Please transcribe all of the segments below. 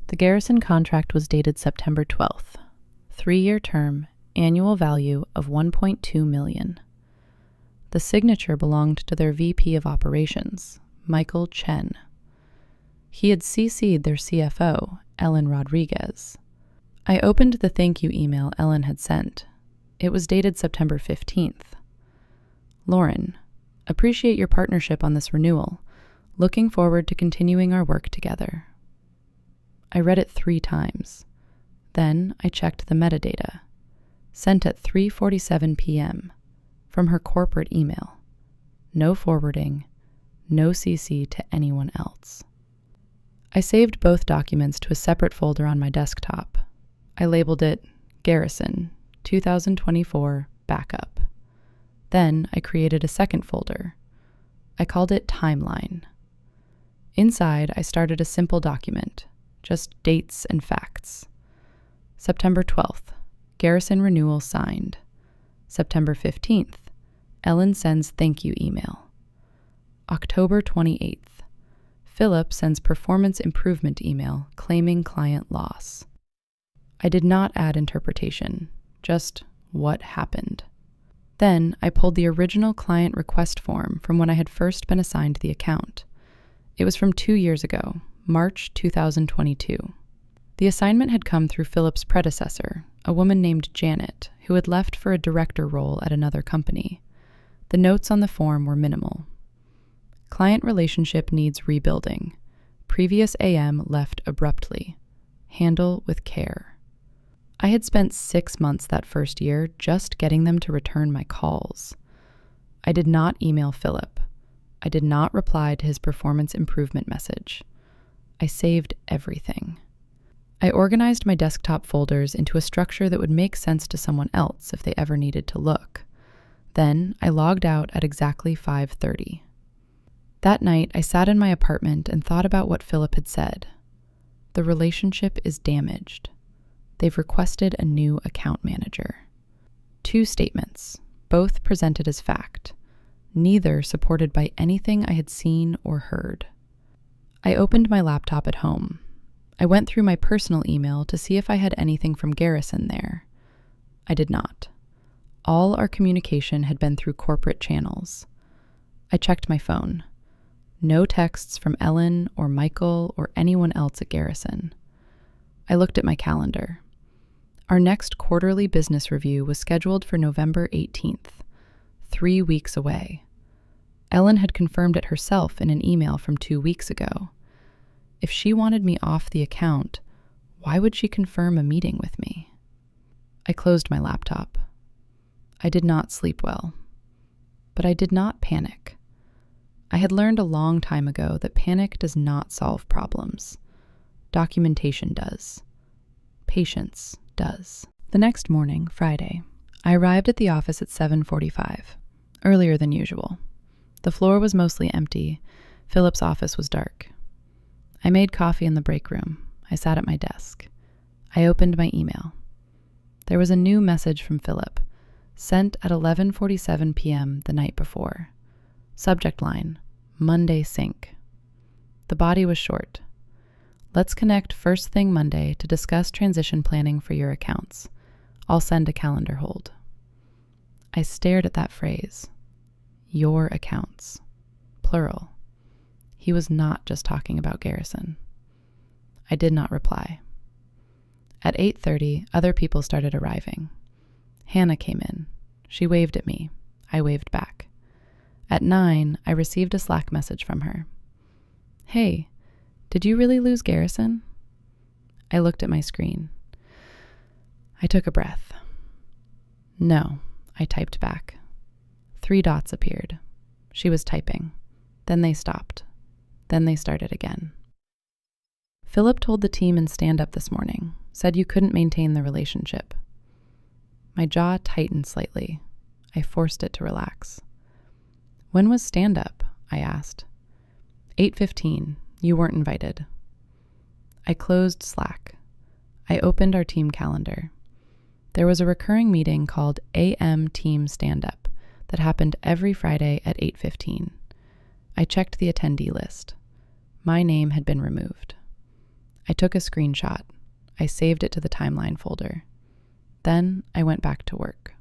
The Garrison contract was dated September 12th. 3-year term, annual value of $1.2 million. The signature belonged to their VP of Operations, Michael Chen. He had CC'd their CFO, Ellen Rodriguez. I opened the thank you email Ellen had sent. It was dated September 15th. Lauren, appreciate your partnership on this renewal. Looking forward to continuing our work together. I read it 3 times. Then I checked the metadata. Sent at 3:47 p.m. from her corporate email. No forwarding, no CC to anyone else. I saved both documents to a separate folder on my desktop. I labeled it Garrison 2024 Backup. Then I created a second folder. I called it Timeline. Inside, I started a simple document, just dates and facts. September 12th, Garrison renewal signed. September 15th, Ellen sends thank you email. October 28th, Philip sends performance improvement email claiming client loss. I did not add interpretation, just what happened. Then I pulled the original client request form from when I had first been assigned the account. It was from 2 years ago, March 2022. The assignment had come through Philip's predecessor, a woman named Janet, who had left for a director role at another company. The notes on the form were minimal. Client relationship needs rebuilding. Previous AM left abruptly. Handle with care. I had spent 6 months that first year just getting them to return my calls. I did not email Philip. I did not reply to his performance improvement message. I saved everything. I organized my desktop folders into a structure that would make sense to someone else if they ever needed to look. Then I logged out at exactly 5:30. That night, I sat in my apartment and thought about what Philip had said. The relationship is damaged. They've requested a new account manager. 2 statements, both presented as fact, neither supported by anything I had seen or heard. I opened my laptop at home. I went through my personal email to see if I had anything from Garrison there. I did not. All our communication had been through corporate channels. I checked my phone. No texts from Ellen or Michael or anyone else at Garrison. I looked at my calendar. Our next quarterly business review was scheduled for November 18th, 3 weeks away. Ellen had confirmed it herself in an email from 2 weeks ago. If she wanted me off the account, why would she confirm a meeting with me? I closed my laptop. I did not sleep well, but I did not panic. I had learned a long time ago that panic does not solve problems. Documentation does. Patience does. The next morning, Friday, I arrived at the office at 7:45, earlier than usual. The floor was mostly empty. Philip's office was dark. I made coffee in the break room. I sat at my desk. I opened my email. There was a new message from Philip, sent at 11:47 p.m. the night before. Subject line, Monday sync. The body was short. Let's connect first thing Monday to discuss transition planning for your accounts. I'll send a calendar hold. I stared at that phrase. Your accounts. Plural. He was not just talking about Garrison. I did not reply. At 8:30, other people started arriving. Hannah came in. She waved at me. I waved back. At 9, I received a Slack message from her. Hey, did you really lose Garrison? I looked at my screen. I took a breath. No, I typed back. 3 dots appeared. She was typing. Then they stopped. Then they started again. Philip told the team in stand-up this morning, said you couldn't maintain the relationship. My jaw tightened slightly. I forced it to relax. When was stand-up? I asked. 8:15. You weren't invited. I closed Slack. I opened our team calendar. There was a recurring meeting called AM Team Stand-Up that happened every Friday at 8:15. I checked the attendee list. My name had been removed. I took a screenshot. I saved it to the timeline folder. Then I went back to work.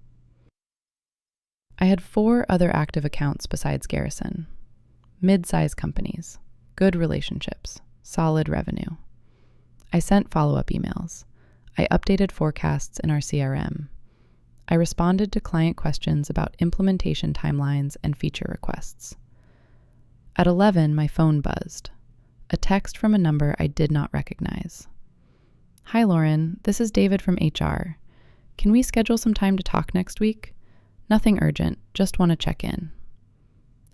I had 4 other active accounts besides Garrison. Mid-size companies, good relationships, solid revenue. I sent follow-up emails. I updated forecasts in our CRM. I responded to client questions about implementation timelines and feature requests. At 11, my phone buzzed. A text from a number I did not recognize. "Hi, Lauren. This is David from HR. Can we schedule some time to talk next week? Nothing urgent, just want to check in."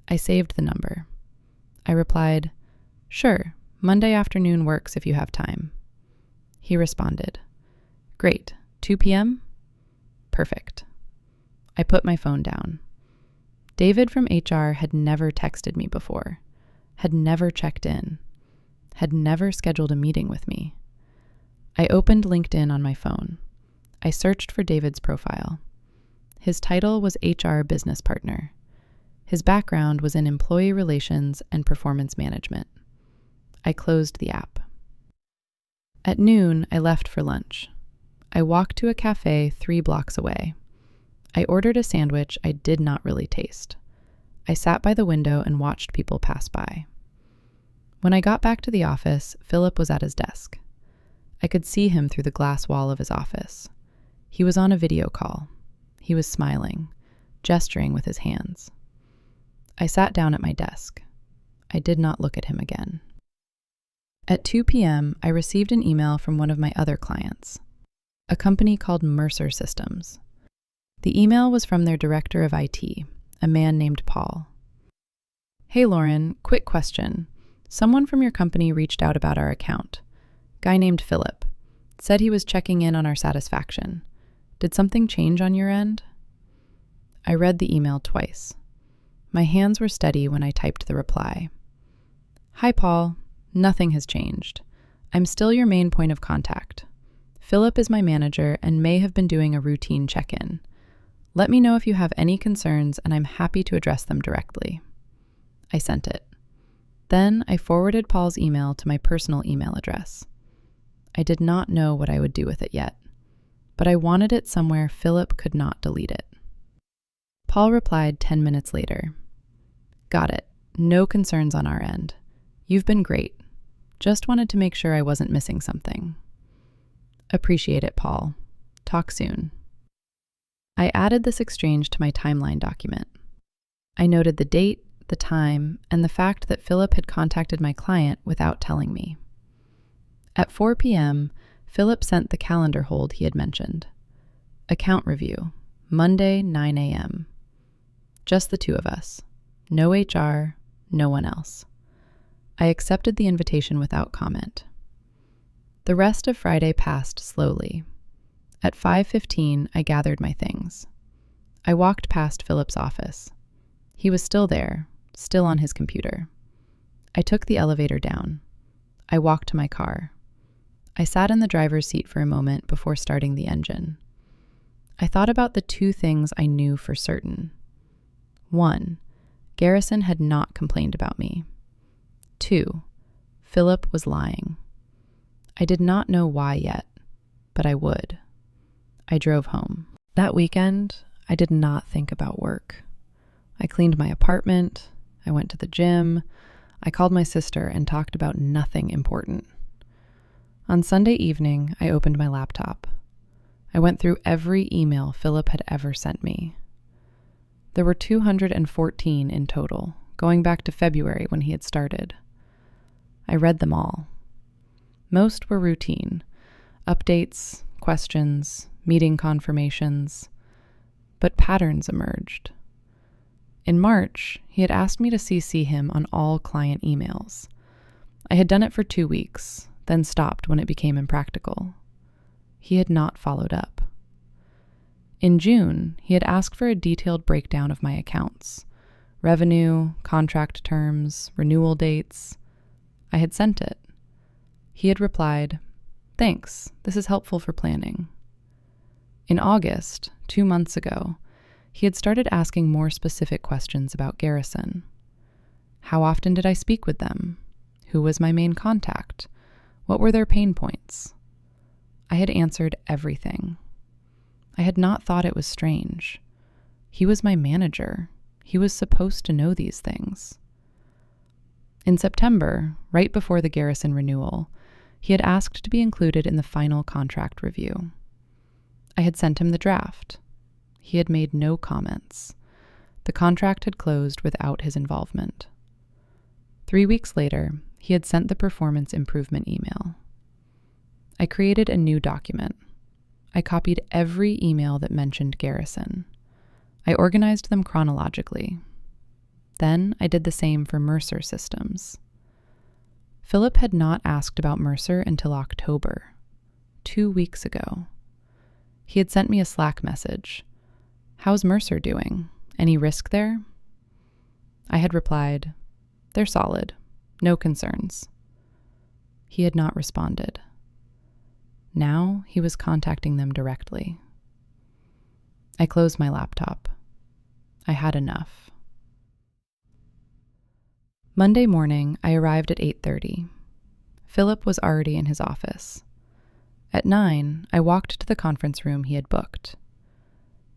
I saved the number. I replied, "Sure, Monday afternoon works if you have time." He responded, "Great, 2 p.m.? Perfect." I put my phone down. David from HR had never texted me before, had never checked in, had never scheduled a meeting with me. I opened LinkedIn on my phone. I searched for David's profile. His title was HR business partner. His background was in employee relations and performance management. I closed the app. At noon, I left for lunch. I walked to a cafe 3 blocks away. I ordered a sandwich I did not really taste. I sat by the window and watched people pass by. When I got back to the office, Philip was at his desk. I could see him through the glass wall of his office. He was on a video call. He was smiling, gesturing with his hands. I sat down at my desk. I did not look at him again. At 2 p.m., I received an email from one of my other clients, a company called Mercer Systems. The email was from their director of IT, a man named Paul. "Hey, Lauren, quick question. Someone from your company reached out about our account. Guy named Philip. Said he was checking in on our satisfaction. Did something change on your end?" I read the email twice. My hands were steady when I typed the reply. "Hi, Paul. Nothing has changed. I'm still your main point of contact. Philip is my manager and may have been doing a routine check-in. Let me know if you have any concerns and I'm happy to address them directly." I sent it. Then I forwarded Paul's email to my personal email address. I did not know what I would do with it yet, but I wanted it somewhere Philip could not delete it. Paul replied 10 minutes later. "Got it. No concerns on our end. You've been great. Just wanted to make sure I wasn't missing something. Appreciate it, Paul. Talk soon." I added this exchange to my timeline document. I noted the date, the time, and the fact that Philip had contacted my client without telling me. At 4 p.m., Philip sent the calendar hold he had mentioned. Account review, Monday, 9 a.m. Just the 2 of us. No HR, no one else. I accepted the invitation without comment. The rest of Friday passed slowly. At 5:15, I gathered my things. I walked past Philip's office. He was still there, still on his computer. I took the elevator down. I walked to my car. I sat in the driver's seat for a moment before starting the engine. I thought about the 2 things I knew for certain. 1, Garrison had not complained about me. 2, Philip was lying. I did not know why yet, but I would. I drove home. That weekend, I did not think about work. I cleaned my apartment. I went to the gym. I called my sister and talked about nothing important. On Sunday evening, I opened my laptop. I went through every email Philip had ever sent me. There were 214 in total, going back to February when he had started. I read them all. Most were routine, updates, questions, meeting confirmations, but patterns emerged. In March, he had asked me to CC him on all client emails. I had done it for 2 weeks, then stopped when it became impractical. He had not followed up. In June, he had asked for a detailed breakdown of my accounts, revenue, contract terms, renewal dates. I had sent it. He had replied, "Thanks, this is helpful for planning." In August, 2 months ago, he had started asking more specific questions about Garrison. How often did I speak with them? Who was my main contact? What were their pain points? I had answered everything. I had not thought it was strange. He was my manager. He was supposed to know these things. In September, right before the Garrison renewal, he had asked to be included in the final contract review. I had sent him the draft. He had made no comments. The contract had closed without his involvement. 3 weeks later, he had sent the performance improvement email. I created a new document. I copied every email that mentioned Garrison. I organized them chronologically. Then I did the same for Mercer Systems. Philip had not asked about Mercer until October, 2 weeks ago. He had sent me a Slack message. "How's Mercer doing? Any risk there?" I had replied, "They're solid. No concerns." He had not responded. Now he was contacting them directly. I closed my laptop. I had enough. Monday morning, I arrived at 8:30. Philip was already in his office. At 9, I walked to the conference room he had booked.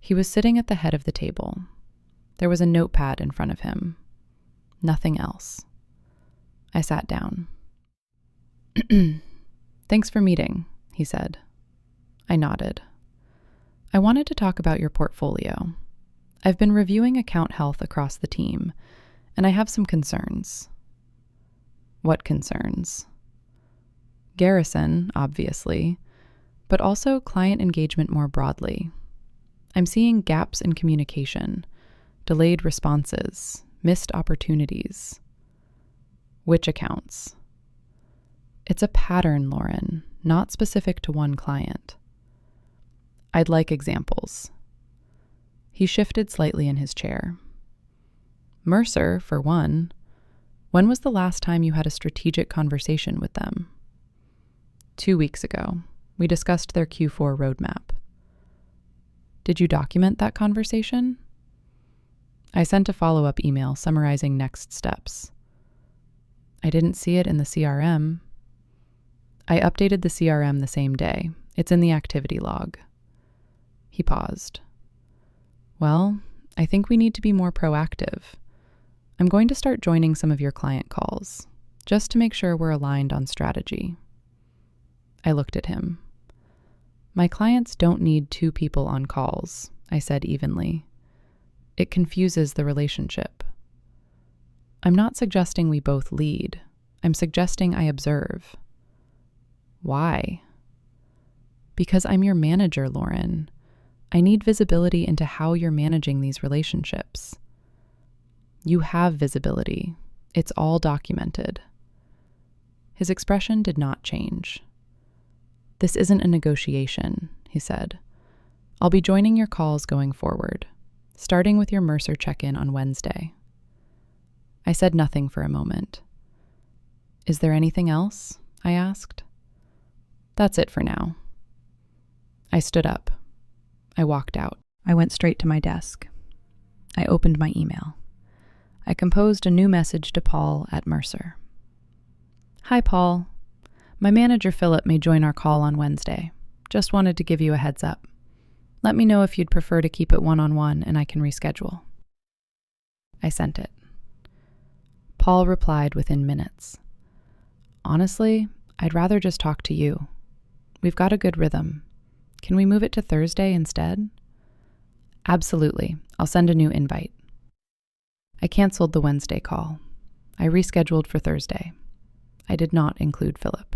He was sitting at the head of the table. There was a notepad in front of him. Nothing else. I sat down. "Thanks for meeting," he said. I nodded. "I wanted to talk about your portfolio. I've been reviewing account health across the team, and I have some concerns." "What concerns?" "Garrison, obviously, but also client engagement more broadly. I'm seeing gaps in communication, delayed responses, missed opportunities." "Which accounts?" "It's a pattern, Lauren, not specific to one client." "I'd like examples." He shifted slightly in his chair. "Mercer, for one. When was the last time you had a strategic conversation with them?" 2 weeks ago. We discussed their Q4 roadmap." "Did you document that conversation?" "I sent a follow-up email summarizing next steps." "I didn't see it in the CRM." "I updated the CRM the same day. It's in the activity log." He paused. "Well, I think we need to be more proactive. I'm going to start joining some of your client calls, just to make sure we're aligned on strategy." I looked at him. "My clients don't need 2 people on calls," I said evenly. "It confuses the relationship." "I'm not suggesting we both lead. I'm suggesting I observe." "Why?" "Because I'm your manager, Lauren. I need visibility into how you're managing these relationships." "You have visibility. It's all documented." His expression did not change. "This isn't a negotiation," he said. "I'll be joining your calls going forward, starting with your Mercer check-in on Wednesday." I said nothing for a moment. "Is there anything else?" I asked. "That's it for now." I stood up. I walked out. I went straight to my desk. I opened my email. I composed a new message to Paul at Mercer. "Hi, Paul. My manager Philip may join our call on Wednesday. Just wanted to give you a heads up. Let me know if you'd prefer to keep it one-on-one and I can reschedule." I sent it. Paul replied within minutes. "Honestly, I'd rather just talk to you. We've got a good rhythm. Can we move it to Thursday instead?" "Absolutely. I'll send a new invite." I canceled the Wednesday call. I rescheduled for Thursday. I did not include Philip.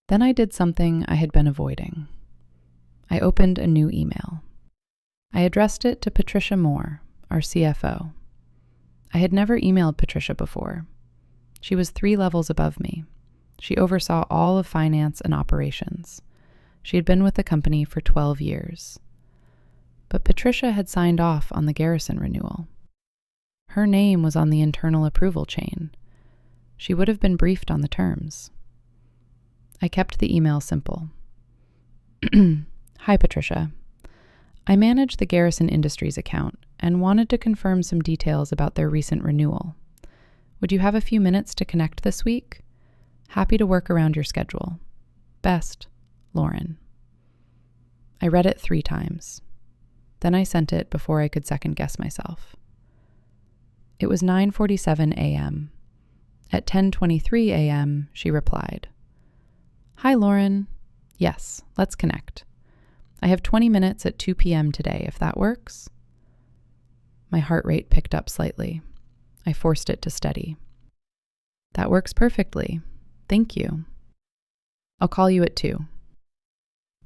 Then I did something I had been avoiding. I opened a new email. I addressed it to Patricia Moore, our CFO. I had never emailed Patricia before. She was 3 levels above me. She oversaw all of finance and operations. She had been with the company for 12 years. But Patricia had signed off on the Garrison renewal. Her name was on the internal approval chain. She would have been briefed on the terms. I kept the email simple. "Hi, Patricia. I manage the Garrison Industries account and wanted to confirm some details about their recent renewal. Would you have a few minutes to connect this week? Happy to work around your schedule. Best, Lauren. I read it 3 times. Then I sent it before I could second guess myself. It was 9:47 a.m. At 10:23 a.m., she replied, "Hi, Lauren. Yes, let's connect. I have 20 minutes at 2 p.m. today, if that works." My heart rate picked up slightly. I forced it to steady. "That works perfectly. Thank you. I'll call you at 2.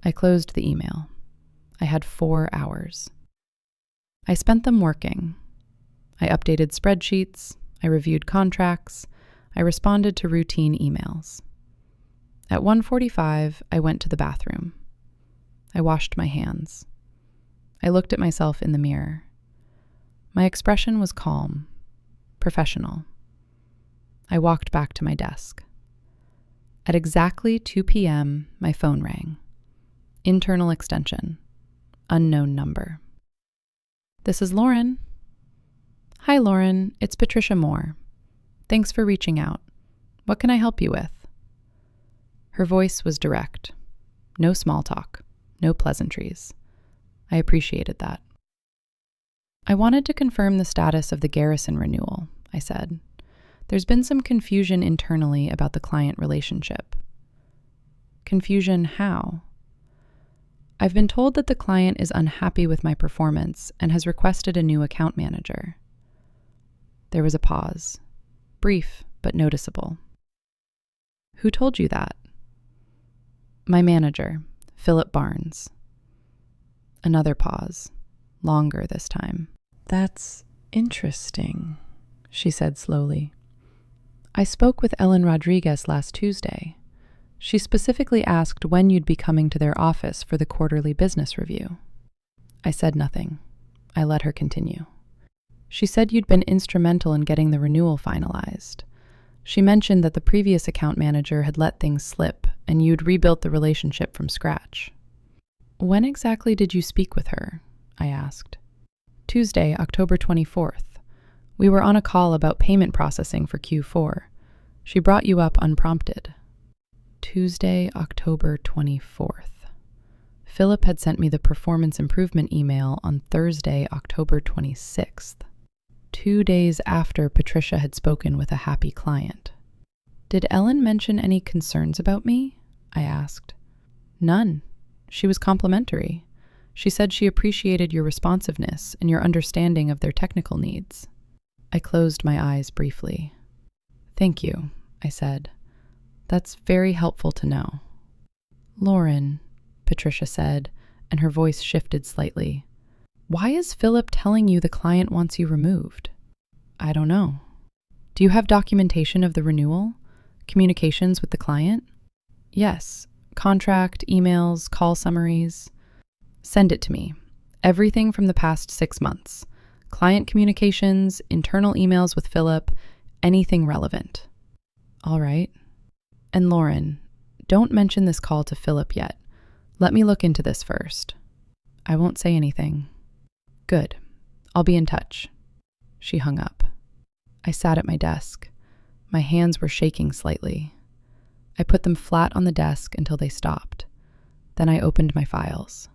I closed the email. I had 4 hours. I spent them working. I updated spreadsheets. I reviewed contracts. I responded to routine emails. At 1:45, I went to the bathroom. I washed my hands. I looked at myself in the mirror. My expression was calm, professional. I walked back to my desk. At exactly 2 p.m., my phone rang. Internal extension. Unknown number. "This is Lauren." "Hi, Lauren. It's Patricia Moore. Thanks for reaching out. What can I help you with?" Her voice was direct. No small talk. No pleasantries. I appreciated that. "I wanted to confirm the status of the Garrison renewal," I said. "There's been some confusion internally about the client relationship." "Confusion how?" "I've been told that the client is unhappy with my performance and has requested a new account manager." There was a pause. Brief, but noticeable. "Who told you that?" "My manager, Philip Barnes." Another pause. Longer this time. "That's interesting," she said slowly. "I spoke with Ellen Rodriguez last Tuesday. She specifically asked when you'd be coming to their office for the quarterly business review." I said nothing. I let her continue. "She said you'd been instrumental in getting the renewal finalized. She mentioned that the previous account manager had let things slip and you'd rebuilt the relationship from scratch." "When exactly did you speak with her?" I asked. "Tuesday, October 24th. We were on a call about payment processing for Q4. She brought you up unprompted." Tuesday, October 24th. Philip had sent me the performance improvement email on Thursday, October 26th. 2 days after Patricia had spoken with a happy client. "Did Ellen mention any concerns about me?" I asked. "None. She was complimentary. She said she appreciated your responsiveness and your understanding of their technical needs." I closed my eyes briefly. "Thank you," I said. "That's very helpful to know." "Lauren," Patricia said, and her voice shifted slightly. "Why is Philip telling you the client wants you removed?" "I don't know." "Do you have documentation of the renewal? Communications with the client?" "Yes. Contract, emails, call summaries." "Send it to me. Everything from the past 6 months. Client communications, internal emails with Philip, anything relevant." "All right." "And Lauren, don't mention this call to Philip yet. Let me look into this first." "I won't say anything." "Good. I'll be in touch." She hung up. I sat at my desk. My hands were shaking slightly. I put them flat on the desk until they stopped. Then I opened my files.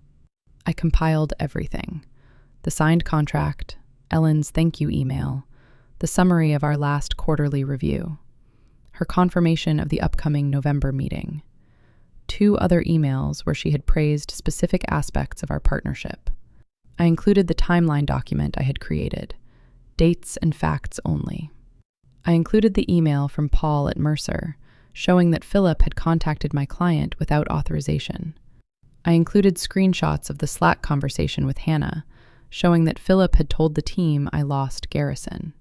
I compiled everything. The signed contract, Ellen's thank you email, the summary of our last quarterly review, her confirmation of the upcoming November meeting, 2 other emails where she had praised specific aspects of our partnership. I included the timeline document I had created, dates and facts only. I included the email from Paul at Mercer, showing that Philip had contacted my client without authorization. I included screenshots of the Slack conversation with Hannah, showing that Philip had told the team I lost Garrison.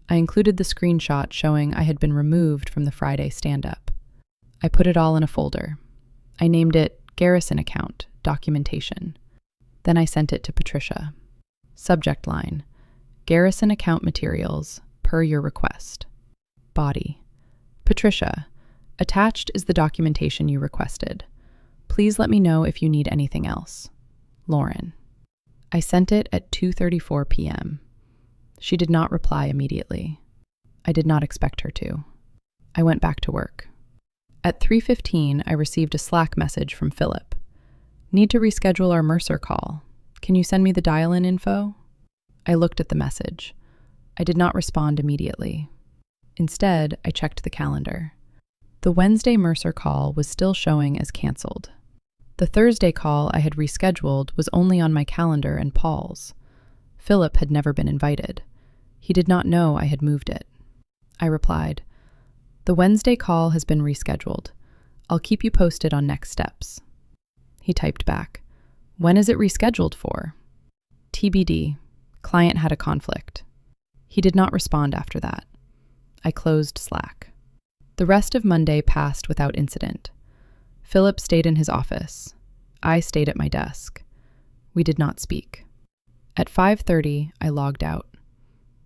I included the screenshot showing I had been removed from the Friday stand-up. I put it all in a folder. I named it Garrison Account, Documentation. Then I sent it to Patricia. Subject line: Garrison Account Materials, per your request. Body: Patricia, attached is the documentation you requested. Please let me know if you need anything else. Lauren. I sent it at 2:34 p.m. She did not reply immediately. I did not expect her to. I went back to work. At 3:15, I received a Slack message from Philip. Need to reschedule our Mercer call. Can you send me the dial-in info? I looked at the message. I did not respond immediately. Instead, I checked the calendar. The Wednesday Mercer call was still showing as canceled. The Thursday call I had rescheduled was only on my calendar and Paul's. Philip had never been invited. He did not know I had moved it. I replied, "The Wednesday call has been rescheduled. I'll keep you posted on next steps." He typed back, "When is it rescheduled for?" TBD. Client had a conflict. He did not respond after that. I closed Slack. The rest of Monday passed without incident. Philip stayed in his office. I stayed at my desk. We did not speak. At 5:30, I logged out.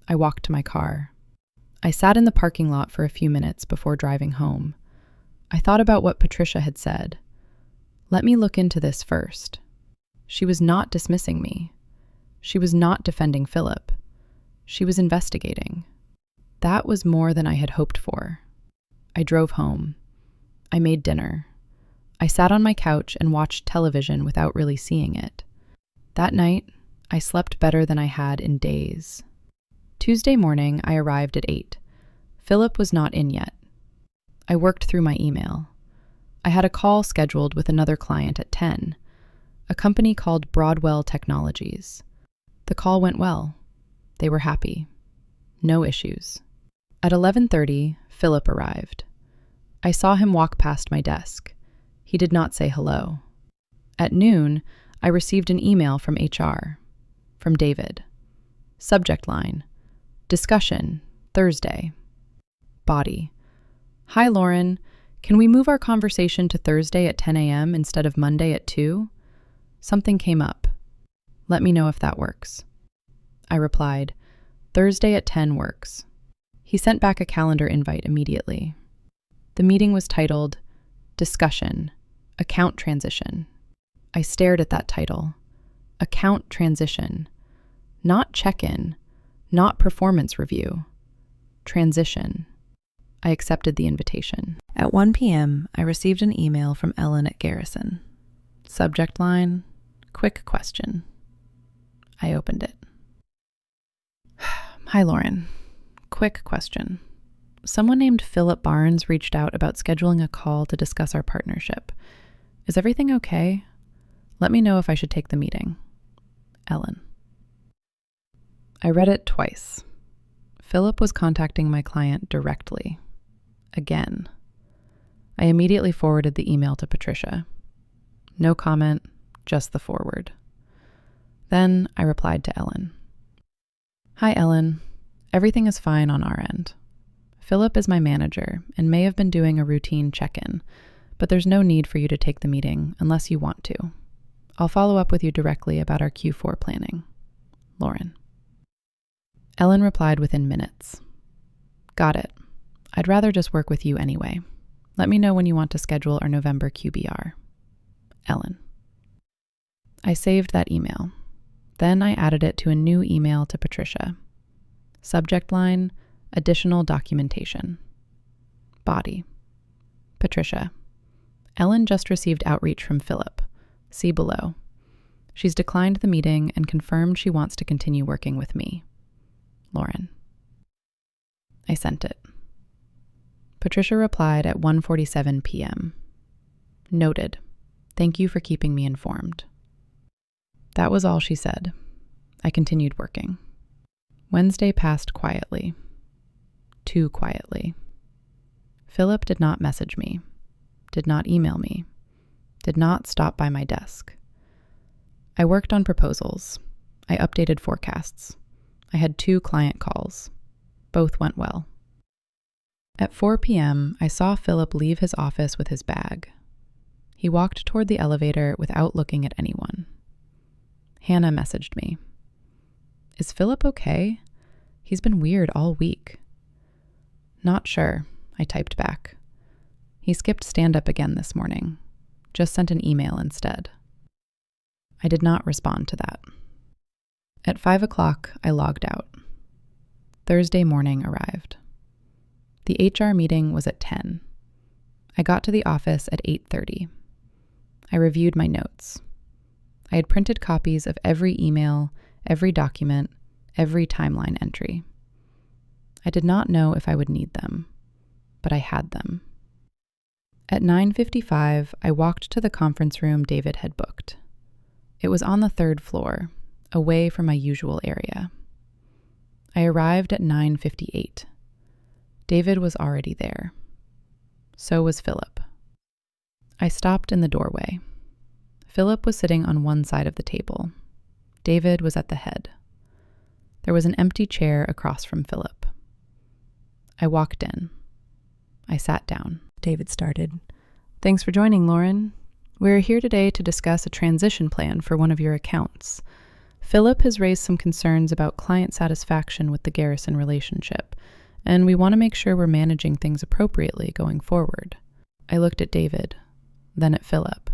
I walked to my car. I sat in the parking lot for a few minutes before driving home. I thought about what Patricia had said. Let me look into this first. She was not dismissing me. She was not defending Philip. She was investigating. That was more than I had hoped for. I drove home. I made dinner. I sat on my couch and watched television without really seeing it. That night, I slept better than I had in days. Tuesday morning, I arrived at 8. Philip was not in yet. I worked through my email. I had a call scheduled with another client at 10, a company called Broadwell Technologies. The call went well. They were happy. No issues. At 11:30, Philip arrived. I saw him walk past my desk. He did not say hello. At noon, I received an email from HR, from David. Subject line, discussion, Thursday. Body, hi Lauren, can we move our conversation to Thursday at 10 a.m. instead of Monday at 2? Something came up. Let me know if that works. I replied, Thursday at 10 works. He sent back a calendar invite immediately. The meeting was titled, Discussion, Account Transition. I stared at that title. Account Transition. Not check-in, not performance review. Transition. I accepted the invitation. At 1 p.m., I received an email from Ellen at Garrison. Subject line, quick question. I opened it. Hi, Lauren. Quick question. Someone named Philip Barnes reached out about scheduling a call to discuss our partnership. Is everything okay? Let me know if I should take the meeting. Ellen. I read it twice. Philip was contacting my client directly. Again. I immediately forwarded the email to Patricia. No comment, just the forward. Then I replied to Ellen. Hi, Ellen. Everything is fine on our end. Philip is my manager and may have been doing a routine check-in, but there's no need for you to take the meeting unless you want to. I'll follow up with you directly about our Q4 planning. Lauren. Ellen replied within minutes. Got it. I'd rather just work with you anyway. Let me know when you want to schedule our November QBR. Ellen. I saved that email. Then I added it to a new email to Patricia. Subject line, additional documentation. Body. Patricia. Ellen just received outreach from Philip. See below. She's declined the meeting and confirmed she wants to continue working with me. Lauren. I sent it. Patricia replied at 1:47 p.m. Noted. Thank you for keeping me informed. That was all she said. I continued working. Wednesday passed quietly. Too quietly. Philip did not message me, did not email me, did not stop by my desk. I worked on proposals. I updated forecasts. I had 2 client calls. Both went well. At 4 p.m., I saw Philip leave his office with his bag. He walked toward the elevator without looking at anyone. Hannah messaged me. Is Philip okay? He's been weird all week. Not sure, I typed back. He skipped stand-up again this morning. Just sent an email instead. I did not respond to that. At 5 o'clock, I logged out. Thursday morning arrived. The HR meeting was at 10. I got to the office at 8:30. I reviewed my notes. I had printed copies of every email, every document, every timeline entry. I did not know if I would need them, but I had them. At 9:55, I walked to the conference room David had booked. It was on the 3rd floor, away from my usual area. I arrived at 9:58. David was already there. So was Philip. I stopped in the doorway. Philip was sitting on one side of the table. David was at the head. There was an empty chair across from Philip. I walked in. I sat down. David started. "Thanks for joining, Lauren. We're here today to discuss a transition plan for one of your accounts. Philip has raised some concerns about client satisfaction with the Garrison relationship, and we want to make sure we're managing things appropriately going forward." I looked at David, then at Philip.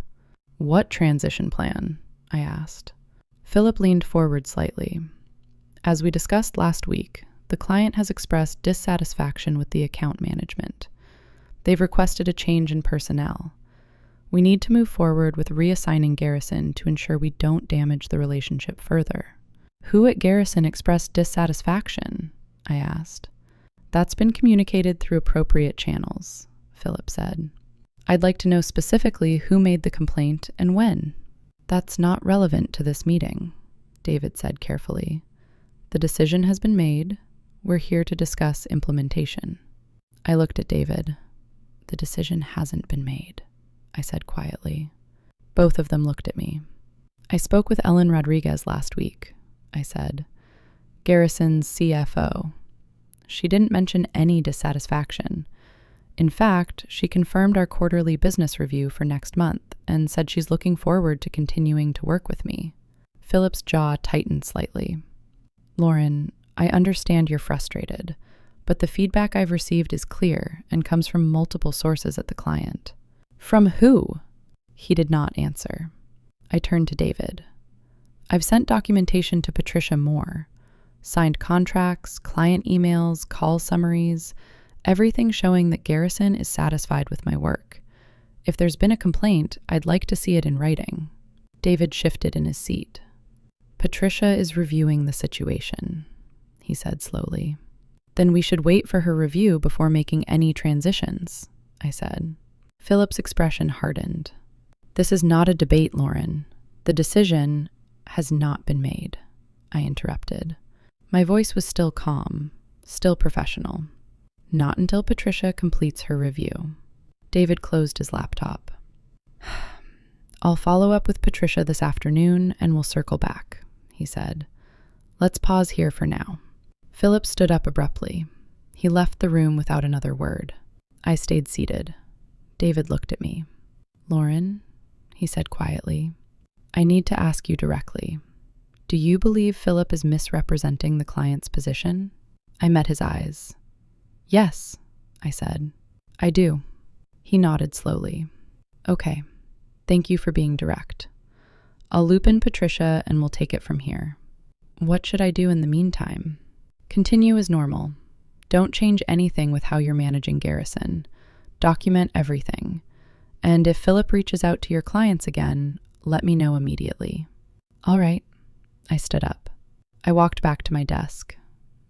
"What transition plan?" I asked. Philip leaned forward slightly. "As we discussed last week, the client has expressed dissatisfaction with the account management. They've requested a change in personnel. We need to move forward with reassigning Garrison to ensure we don't damage the relationship further." "Who at Garrison expressed dissatisfaction?" I asked. "That's been communicated through appropriate channels," Philip said. "I'd like to know specifically who made the complaint and when." "That's not relevant to this meeting," David said carefully. "The decision has been made. We're here to discuss implementation." I looked at David. "The decision hasn't been made," I said quietly. Both of them looked at me. "I spoke with Ellen Rodriguez last week," I said. "Garrison's CFO. She didn't mention any dissatisfaction. In fact, she confirmed our quarterly business review for next month and said she's looking forward to continuing to work with me." Philip's jaw tightened slightly. "Lauren, I understand you're frustrated, but the feedback I've received is clear and comes from multiple sources at the client." "From who?" He did not answer. I turned to David. "I've sent documentation to Patricia Moore. Signed contracts, client emails, call summaries, everything showing that Garrison is satisfied with my work. If there's been a complaint, I'd like to see it in writing." David shifted in his seat. "Patricia is reviewing the situation," he said slowly. "Then we should wait for her review before making any transitions," I said. Philip's expression hardened. "This is not a debate, Lauren. The decision has not been made," I interrupted. My voice was still calm, still professional. "Not until Patricia completes her review." David closed his laptop. "I'll follow up with Patricia this afternoon and we'll circle back," he said. "Let's pause here for now." Philip stood up abruptly. He left the room without another word. I stayed seated. David looked at me. "Lauren," he said quietly, "I need to ask you directly. Do you believe Philip is misrepresenting the client's position?" I met his eyes. "Yes," I said. "I do." He nodded slowly. "Okay. Thank you for being direct. I'll loop in Patricia and we'll take it from here. What should I do in the meantime?" "Continue as normal. Don't change anything with how you're managing Garrison. Document everything. And if Philip reaches out to your clients again, let me know immediately." "All right." I stood up. I walked back to my desk.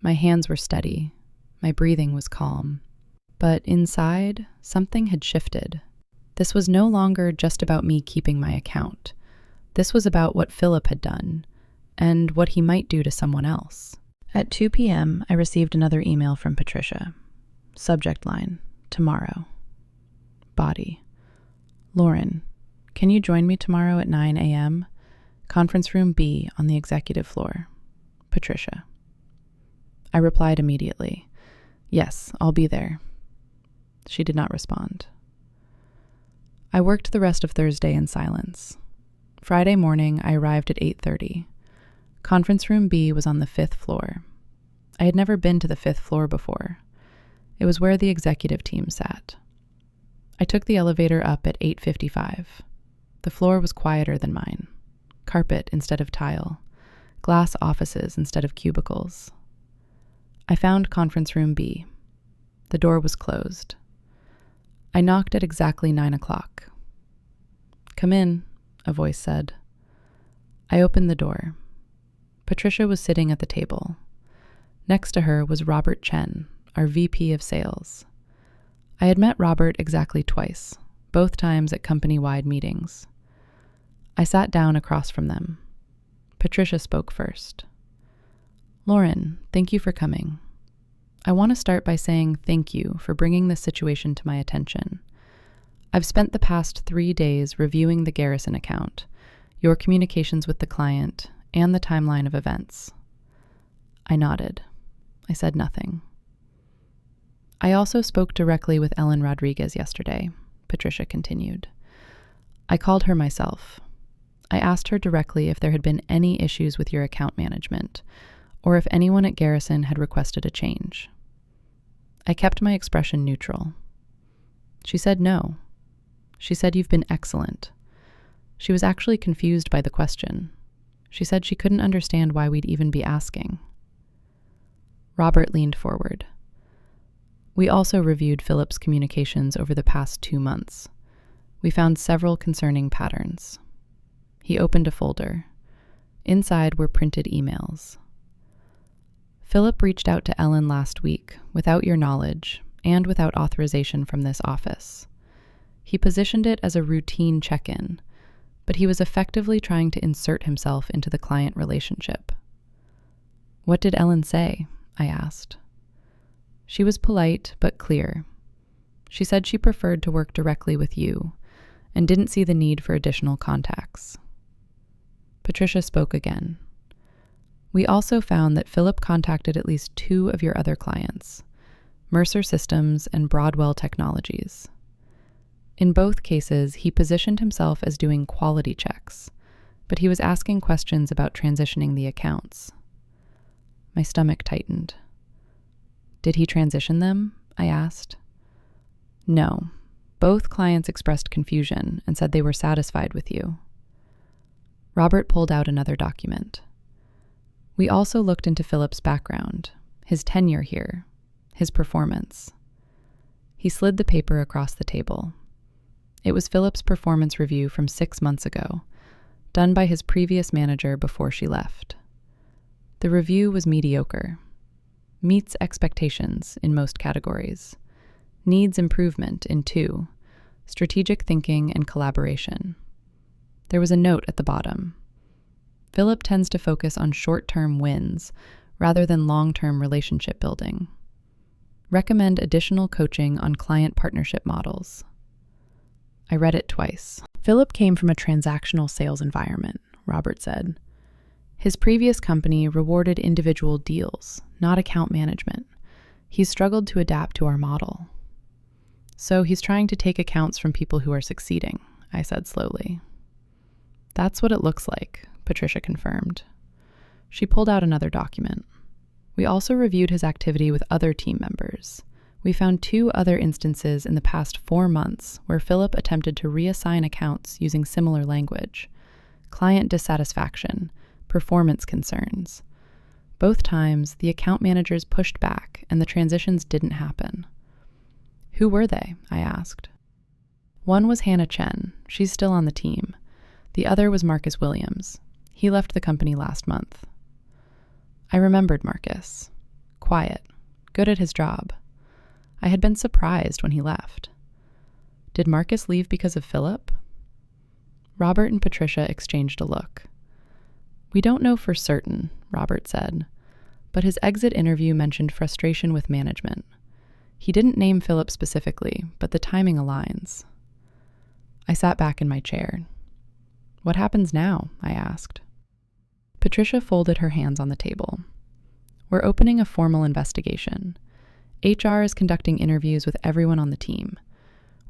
My hands were steady. My breathing was calm. But inside, something had shifted. This was no longer just about me keeping my account. This was about what Philip had done, and what he might do to someone else. At 2 p.m., I received another email from Patricia. Subject line, tomorrow. Body. "Lauren, can you join me tomorrow at 9 a.m.? Conference room B on the executive floor. Patricia." I replied immediately. "Yes, I'll be there." She did not respond. I worked the rest of Thursday in silence. Friday morning, I arrived at 8:30. Conference room B was on the 5th floor. I had never been to the 5th floor before. It was where the executive team sat. I took the elevator up at 8:55. The floor was quieter than mine. Carpet instead of tile. Glass offices instead of cubicles. I found conference room B. The door was closed. I knocked at exactly 9 o'clock. "Come in," a voice said. I opened the door. Patricia was sitting at the table. Next to her was Robert Chen, our VP of Sales. I had met Robert exactly twice, both times at company-wide meetings. I sat down across from them. Patricia spoke first. "Lauren, thank you for coming. I want to start by saying thank you for bringing this situation to my attention. I've spent the past 3 days reviewing the Garrison account, your communications with the client, and the timeline of events." I nodded. I said nothing. "I also spoke directly with Ellen Rodriguez yesterday," Patricia continued. "I called her myself. I asked her directly if there had been any issues with your account management, or if anyone at Garrison had requested a change. I kept my expression neutral. She said no. She said you've been excellent. She was actually confused by the question. She said she couldn't understand why we'd even be asking." Robert leaned forward. "We also reviewed Philip's communications over the past 2 months. We found several concerning patterns." He opened a folder. Inside were printed emails. "Philip reached out to Ellen last week without your knowledge and without authorization from this office. He positioned it as a routine check-in, but he was effectively trying to insert himself into the client relationship." "What did Ellen say?" I asked. "She was polite but clear. She said she preferred to work directly with you and didn't see the need for additional contacts." Patricia spoke again. "We also found that Philip contacted at least 2 of your other clients, Mercer Systems and Broadwell Technologies. In both cases, he positioned himself as doing quality checks, but he was asking questions about transitioning the accounts." My stomach tightened. "Did he transition them?" I asked. "No. Both clients expressed confusion and said they were satisfied with you." Robert pulled out another document. "We also looked into Philip's background, his tenure here, his performance." He slid the paper across the table. It was Philip's performance review from 6 months ago, done by his previous manager before she left. The review was mediocre. Meets expectations in most categories. Needs improvement in 2, strategic thinking and collaboration. There was a note at the bottom. "Philip tends to focus on short-term wins rather than long-term relationship building. Recommend additional coaching on client partnership models." I read it twice. "Philip came from a transactional sales environment," Robert said. "His previous company rewarded individual deals, not account management. He's struggled to adapt to our model." "So he's trying to take accounts from people who are succeeding," I said slowly. "That's what it looks like," Patricia confirmed. She pulled out another document. "We also reviewed his activity with other team members. We found 2 other instances in the past 4 months where Philip attempted to reassign accounts using similar language. Client dissatisfaction, performance concerns. Both times, the account managers pushed back and the transitions didn't happen." "Who were they?" I asked. "One was Hannah Chen. She's still on the team. The other was Marcus Williams. He left the company last month." I remembered Marcus. Quiet, good at his job. I had been surprised when he left. Did Marcus leave because of Philip? Robert and Patricia exchanged a look. "We don't know for certain," Robert said, but his exit interview mentioned frustration with management. He didn't name Philip specifically, but the timing aligns. I sat back in my chair. "What happens now?" I asked. Patricia folded her hands on the table. "We're opening a formal investigation. HR is conducting interviews with everyone on the team.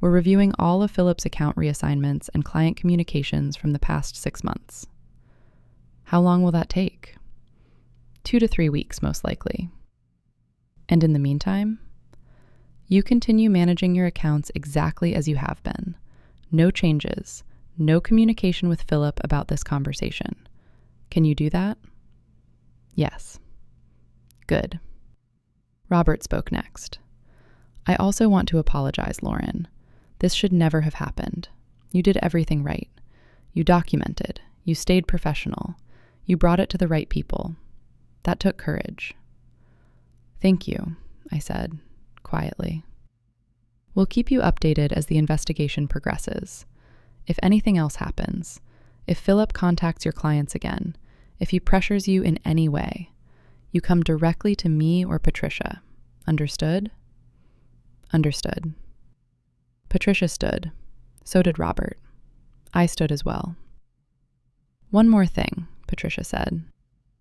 We're reviewing all of Philip's account reassignments and client communications from the past 6 months." "How long will that take?" 2 to 3 weeks, most likely. "And in the meantime?" "You continue managing your accounts exactly as you have been. No changes, no communication with Philip about this conversation. Can you do that?" "Yes." "Good." Robert spoke next. "I also want to apologize, Lauren. This should never have happened. You did everything right. You documented. You stayed professional. You brought it to the right people. That took courage. Thank you, I said, quietly. We'll keep you updated as the investigation progresses. If anything else happens, if Philip contacts your clients again, if he pressures you in any way, you come directly to me or Patricia. Understood? Understood. Patricia stood. So did Robert. I stood as well. One more thing, Patricia said.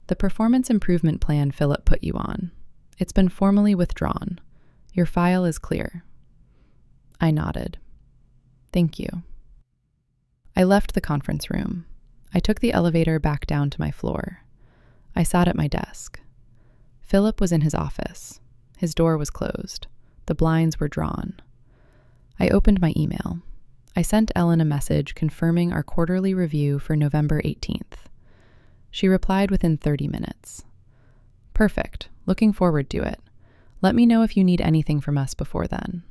The performance improvement plan Philip put you on. It's been formally withdrawn. Your file is clear. I nodded. Thank you. I left the conference room. I took the elevator back down to my floor. I sat at my desk. Philip was in his office. His door was closed. The blinds were drawn. I opened my email. I sent Ellen a message confirming our quarterly review for November 18th. She replied within 30 minutes. Perfect. Looking forward to it. Let me know if you need anything from us before then.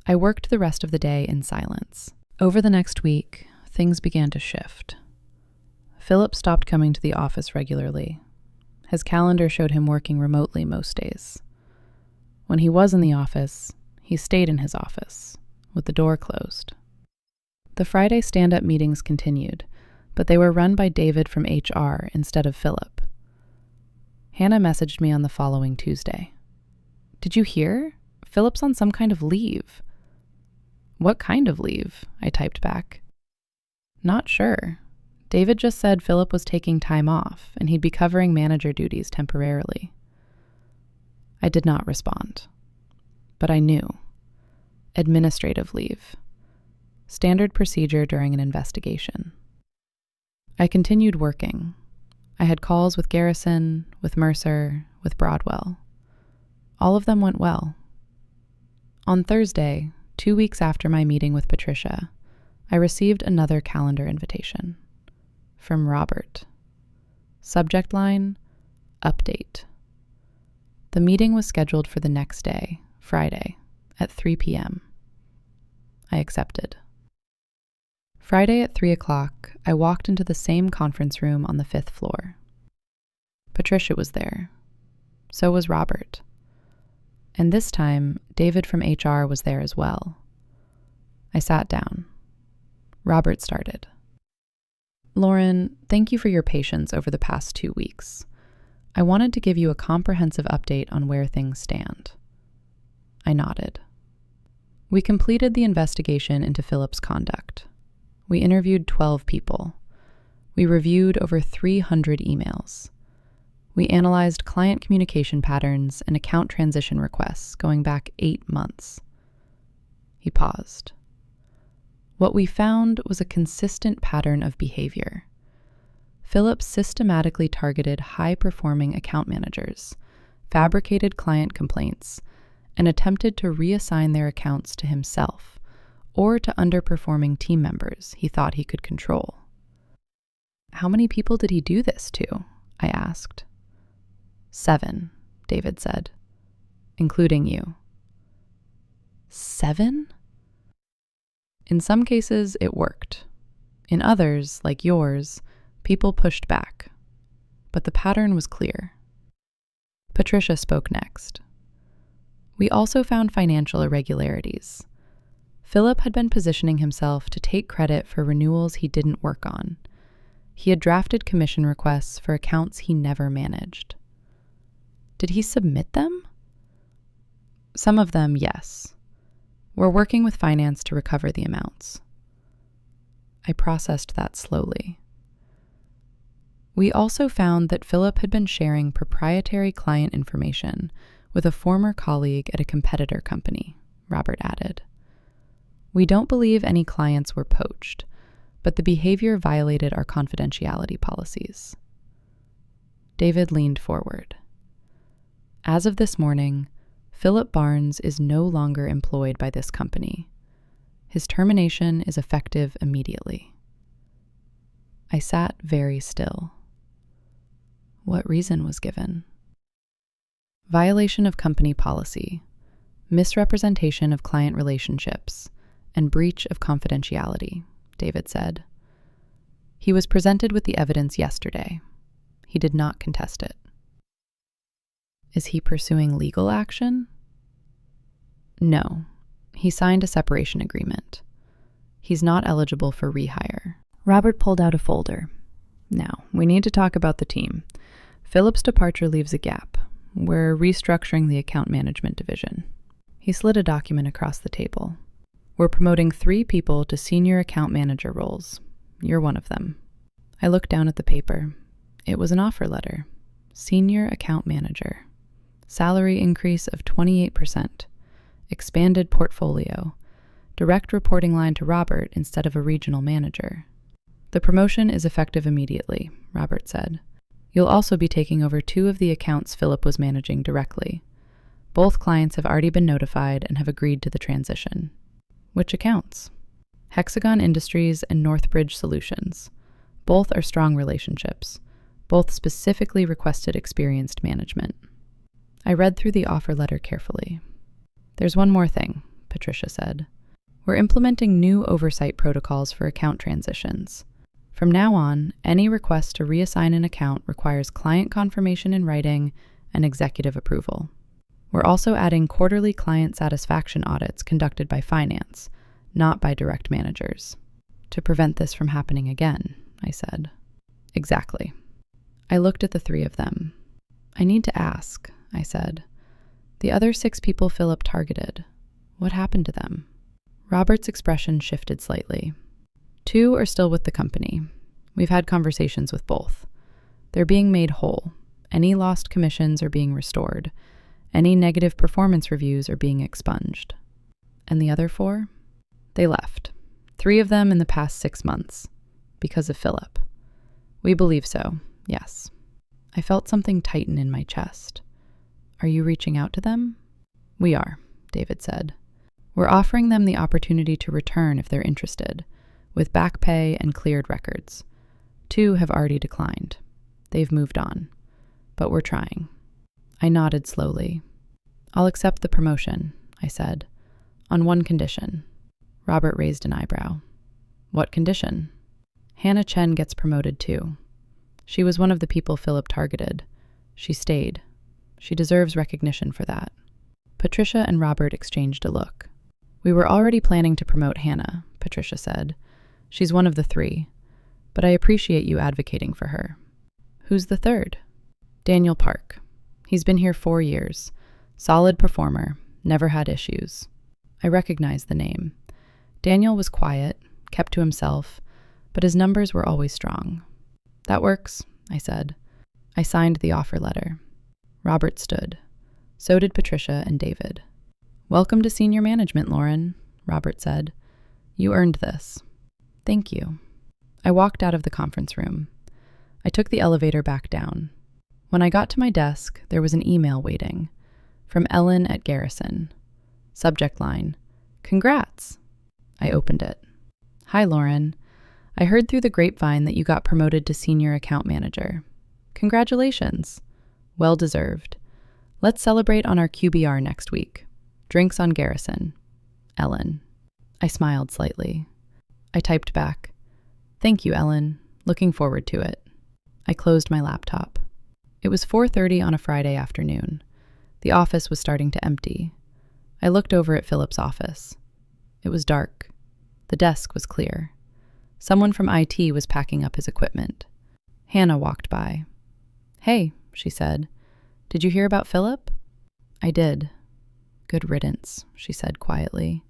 I worked the rest of the day in silence. Over the next week, things began to shift. Philip stopped coming to the office regularly. His calendar showed him working remotely most days. When he was in the office, he stayed in his office, with the door closed. The Friday stand-up meetings continued, but they were run by David from HR instead of Philip. Hannah messaged me on the following Tuesday. Did you hear? Philip's on some kind of leave. What kind of leave? I typed back. Not sure. David just said Philip was taking time off and he'd be covering manager duties temporarily. I did not respond. But I knew. Administrative leave. Standard procedure during an investigation. I continued working. I had calls with Garrison, with Mercer, with Broadwell. All of them went well. On Thursday, 2 weeks after my meeting with Patricia, I received another calendar invitation. From Robert. Subject line, update. The meeting was scheduled for the next day, Friday, at 3 p.m. I accepted. Friday at 3 o'clock, I walked into the same conference room on the 5th floor. Patricia was there. So was Robert. And this time, David from HR was there as well. I sat down. Robert started. Lauren, thank you for your patience over the past 2 weeks. I wanted to give you a comprehensive update on where things stand. I nodded. We completed the investigation into Philip's conduct. We interviewed 12 people. We reviewed over 300 emails. We analyzed client communication patterns and account transition requests going back 8 months. He paused. What we found was a consistent pattern of behavior. Philip systematically targeted high-performing account managers, fabricated client complaints, and attempted to reassign their accounts to himself or to underperforming team members he thought he could control. How many people did he do this to? I asked. 7, David said, including you. 7? In some cases, it worked. In others, like yours, people pushed back. But the pattern was clear. Patricia spoke next. We also found financial irregularities. Philip had been positioning himself to take credit for renewals he didn't work on. He had drafted commission requests for accounts he never managed. Did he submit them? Some of them, yes. We're working with finance to recover the amounts. I processed that slowly. We also found that Philip had been sharing proprietary client information with a former colleague at a competitor company, Robert added. We don't believe any clients were poached, but the behavior violated our confidentiality policies. David leaned forward. As of this morning, Philip Barnes is no longer employed by this company. His termination is effective immediately. I sat very still. What reason was given? Violation of company policy, misrepresentation of client relationships, and breach of confidentiality, David said. He was presented with the evidence yesterday. He did not contest it. Is he pursuing legal action? No. He signed a separation agreement. He's not eligible for rehire. Robert pulled out a folder. Now, we need to talk about the team. Philip's departure leaves a gap. We're restructuring the account management division. He slid a document across the table. We're promoting 3 people to senior account manager roles. You're one of them. I looked down at the paper. It was an offer letter. Senior account manager. Salary increase of 28%. Expanded portfolio. Direct reporting line to Robert instead of a regional manager. The promotion is effective immediately, Robert said. You'll also be taking over 2 of the accounts Philip was managing directly. Both clients have already been notified and have agreed to the transition. Which accounts? Hexagon Industries and Northbridge Solutions. Both are strong relationships. Both specifically requested experienced management. I read through the offer letter carefully. There's one more thing, Patricia said. We're implementing new oversight protocols for account transitions. From now on, any request to reassign an account requires client confirmation in writing and executive approval. We're also adding quarterly client satisfaction audits conducted by finance, not by direct managers. To prevent this from happening again, I said. Exactly. I looked at the 3 of them. I need to ask, I said. The other 6 people Philip targeted, what happened to them? Robert's expression shifted slightly. 2 are still with the company. We've had conversations with both. They're being made whole. Any lost commissions are being restored. Any negative performance reviews are being expunged. And the other 4? They left. 3 of them in the past 6 months. Because of Philip. We believe so, yes. I felt something tighten in my chest. Are you reaching out to them? We are, David said. We're offering them the opportunity to return if they're interested, with back pay and cleared records. 2 have already declined. They've moved on. But we're trying. I nodded slowly. I'll accept the promotion, I said, on one condition. Robert raised an eyebrow. What condition? Hannah Chen gets promoted too. She was one of the people Philip targeted. She stayed. She deserves recognition for that. Patricia and Robert exchanged a look. We were already planning to promote Hannah, Patricia said. She's one of the 3, but I appreciate you advocating for her. Who's the 3rd? Daniel Park. He's been here 4 years. Solid performer, never had issues. I recognized the name. Daniel was quiet, kept to himself, but his numbers were always strong. That works, I said. I signed the offer letter. Robert stood. So did Patricia and David. Welcome to senior management, Lauren, Robert said. You earned this. Thank you. I walked out of the conference room. I took the elevator back down. When I got to my desk, there was an email waiting. From Ellen at Garrison. Subject line, Congrats. I opened it. Hi, Lauren. I heard through the grapevine that you got promoted to senior account manager. Congratulations. Well deserved. Let's celebrate on our QBR next week. Drinks on Garrison. Ellen. I smiled slightly. I typed back. Thank you, Ellen. Looking forward to it. I closed my laptop. It was 4:30 on a Friday afternoon. The office was starting to empty. I looked over at Philip's office. It was dark. The desk was clear. Someone from IT was packing up his equipment. Hannah walked by. Hey, she said. Did you hear about Philip? I did. Good riddance, she said quietly.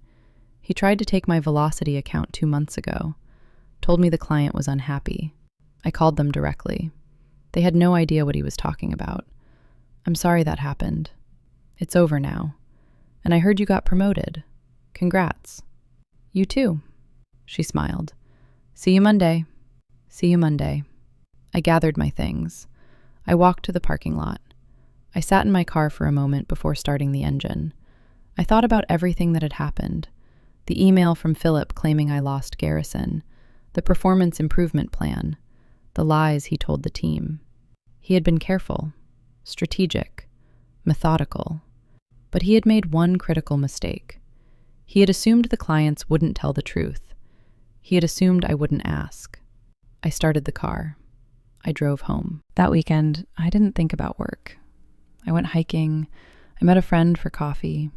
He tried to take my Velocity account 2 months ago. Told me the client was unhappy. I called them directly. They had no idea what he was talking about. I'm sorry that happened. It's over now. And I heard you got promoted. Congrats. You too. She smiled. See you Monday. See you Monday. I gathered my things. I walked to the parking lot. I sat in my car for a moment before starting the engine. I thought about everything that had happened. The email from Philip claiming I lost Garrison. The performance improvement plan. The lies he told the team. He had been careful, strategic, methodical. But he had made one critical mistake. He had assumed the clients wouldn't tell the truth. He had assumed I wouldn't ask. I started the car. I drove home. That weekend, I didn't think about work. I went hiking. I met a friend for coffee.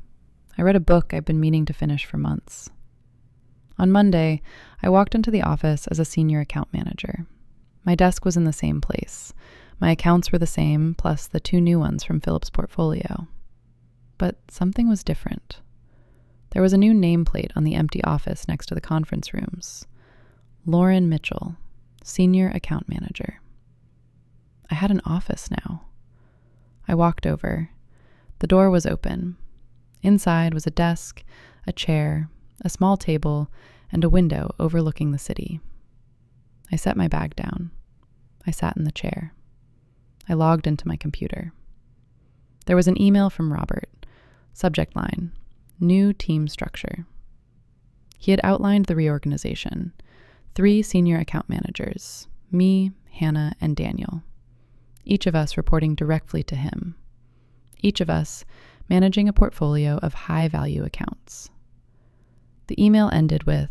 I read a book I've been meaning to finish for months. On Monday, I walked into the office as a senior account manager. My desk was in the same place. My accounts were the same, plus the 2 new ones from Philip's portfolio. But something was different. There was a new nameplate on the empty office next to the conference rooms. Lauren Mitchell, Senior Account Manager. I had an office now. I walked over. The door was open. Inside was a desk, a chair, a small table, and a window overlooking the city. I set my bag down. I sat in the chair. I logged into my computer. There was an email from Robert. Subject line, New Team Structure. He had outlined the reorganization. 3 senior account managers, me, Hannah, and Daniel. Each of us reporting directly to him. Each of us managing a portfolio of high-value accounts. The email ended with,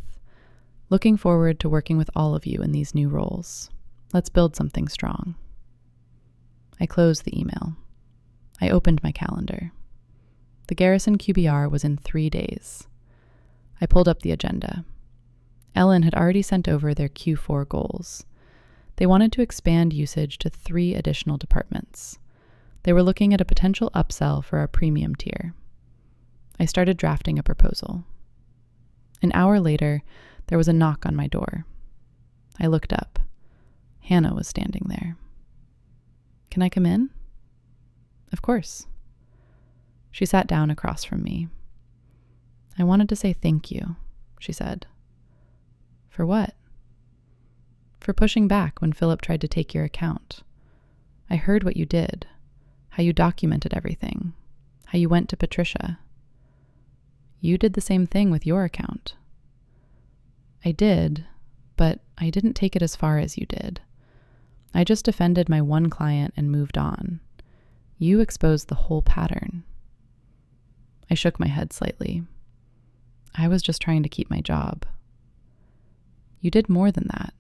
"Looking forward to working with all of you in these new roles. Let's build something strong." I closed the email. I opened my calendar. The Garrison QBR was in 3 days. I pulled up the agenda. Ellen had already sent over their Q4 goals. They wanted to expand usage to 3 additional departments. They were looking at a potential upsell for our premium tier. I started drafting a proposal. An hour later, there was a knock on my door. I looked up. Hannah was standing there. "Can I come in?" "Of course." She sat down across from me. "I wanted to say thank you," she said. "For what?" "For pushing back when Philip tried to take your account. I heard what you did, how you documented everything, how you went to Patricia. You did the same thing with your account." "I did, but I didn't take it as far as you did. I just defended my one client and moved on. You exposed the whole pattern." I shook my head slightly. "I was just trying to keep my job." "You did more than that.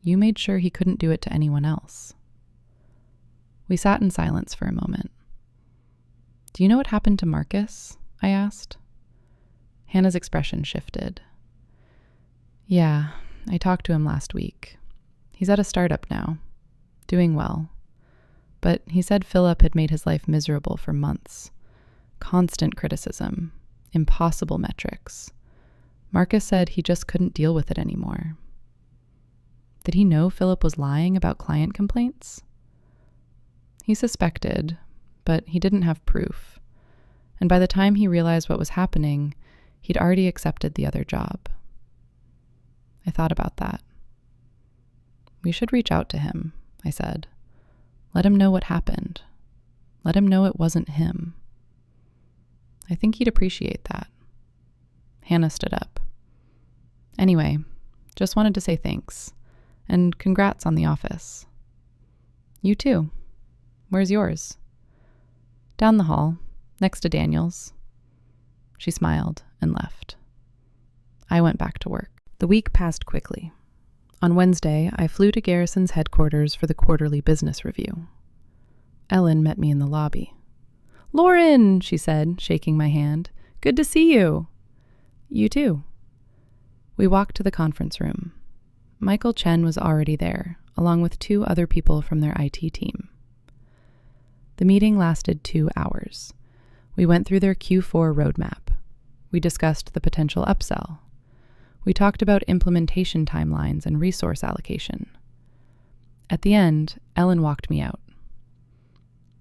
You made sure he couldn't do it to anyone else." We sat in silence for a moment. "Do you know what happened to Marcus?" I asked. Hannah's expression shifted. "Yeah, I talked to him last week. He's at a startup now, doing well. But he said Philip had made his life miserable for months. Constant criticism, impossible metrics. Marcus said he just couldn't deal with it anymore." "Did he know Philip was lying about client complaints?" "He suspected, but he didn't have proof. And by the time he realized what was happening, he'd already accepted the other job." I thought about that. "We should reach out to him," I said. "Let him know what happened. Let him know it wasn't him." I think he'd appreciate that. Hannah stood up. "Anyway, just wanted to say thanks. And congrats on the office." "You too. Where's yours?" "Down the hall, next to Daniel's." She smiled and left. I went back to work. The week passed quickly. On Wednesday, I flew to Garrison's headquarters for the quarterly business review. Ellen met me in the lobby. "Lauren," she said, shaking my hand. "Good to see you." "You too." We walked to the conference room. Michael Chen was already there, along with 2 other people from their IT team. The meeting lasted 2 hours. We went through their Q4 roadmap. We discussed the potential upsell. We talked about implementation timelines and resource allocation. At the end, Ellen walked me out.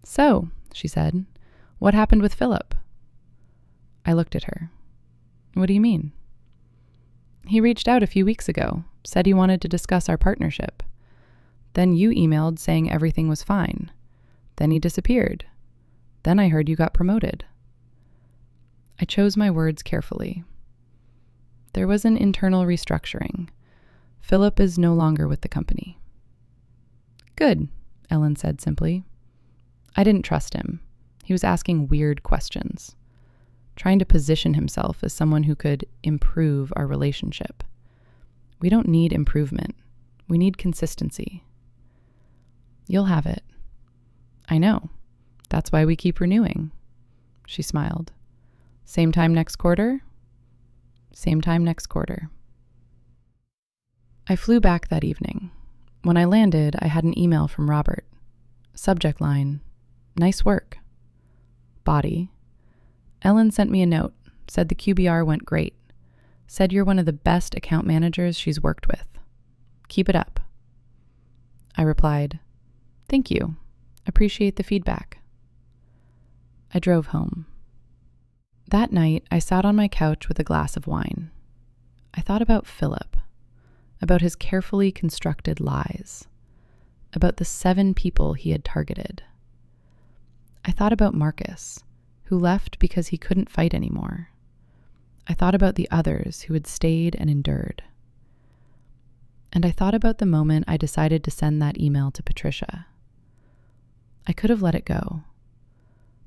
"So," she said, "what happened with Philip?" I looked at her. "What do you mean?" "He reached out a few weeks ago, said he wanted to discuss our partnership. Then you emailed saying everything was fine. Then he disappeared. Then I heard you got promoted." I chose my words carefully. There was an internal restructuring. Philip is no longer with the company. "Good," Ellen said simply. I didn't trust him. He was asking weird questions. trying to position himself as someone who could improve our relationship. We don't need improvement. We need consistency. You'll have it. I know. That's why we keep renewing. She smiled. Same time next quarter? Same time next quarter. I flew back that evening. When I landed, I had an email from Robert. Subject line, nice work. Body, Ellen sent me a note, said the QBR went great, said you're one of the best account managers she's worked with. Keep it up. I replied, thank you. Appreciate the feedback. I drove home. That night, I sat on my couch with a glass of wine. I thought about Philip, about his carefully constructed lies, about the 7 people he had targeted. I thought about Marcus, who left because he couldn't fight anymore. I thought about the others who had stayed and endured. And I thought about the moment I decided to send that email to Patricia. I could have let it go.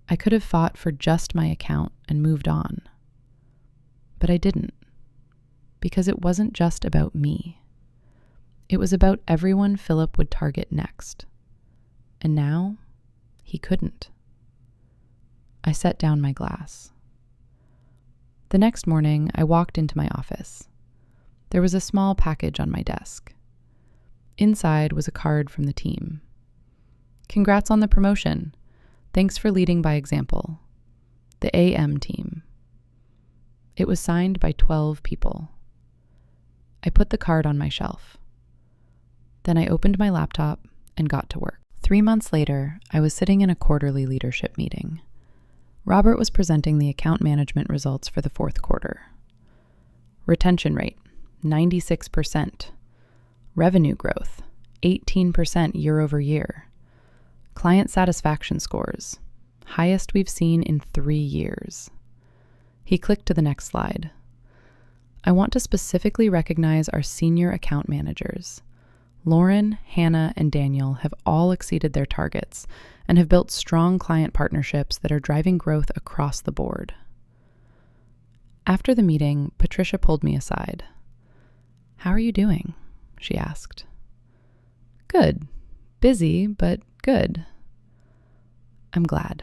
I could have fought for just my account and moved on. But I didn't, because it wasn't just about me. It was about everyone Philip would target next. And now, he couldn't. I set down my glass. The next morning, I walked into my office. There was a small package on my desk. Inside was a card from the team. Congrats on the promotion. Thanks for leading by example. The AM team. It was signed by 12 people. I put the card on my shelf. Then I opened my laptop and got to work. 3 months later, I was sitting in a quarterly leadership meeting. Robert was presenting the account management results for the 4th quarter. Retention rate, 96%. Revenue growth, 18% year over year. Client satisfaction scores, highest we've seen in 3 years. He clicked to the next slide. I want to specifically recognize our senior account managers. Lauren, Hannah, and Daniel have all exceeded their targets and have built strong client partnerships that are driving growth across the board. After the meeting, Patricia pulled me aside. How are you doing? She asked. Good. Busy, but good. I'm glad.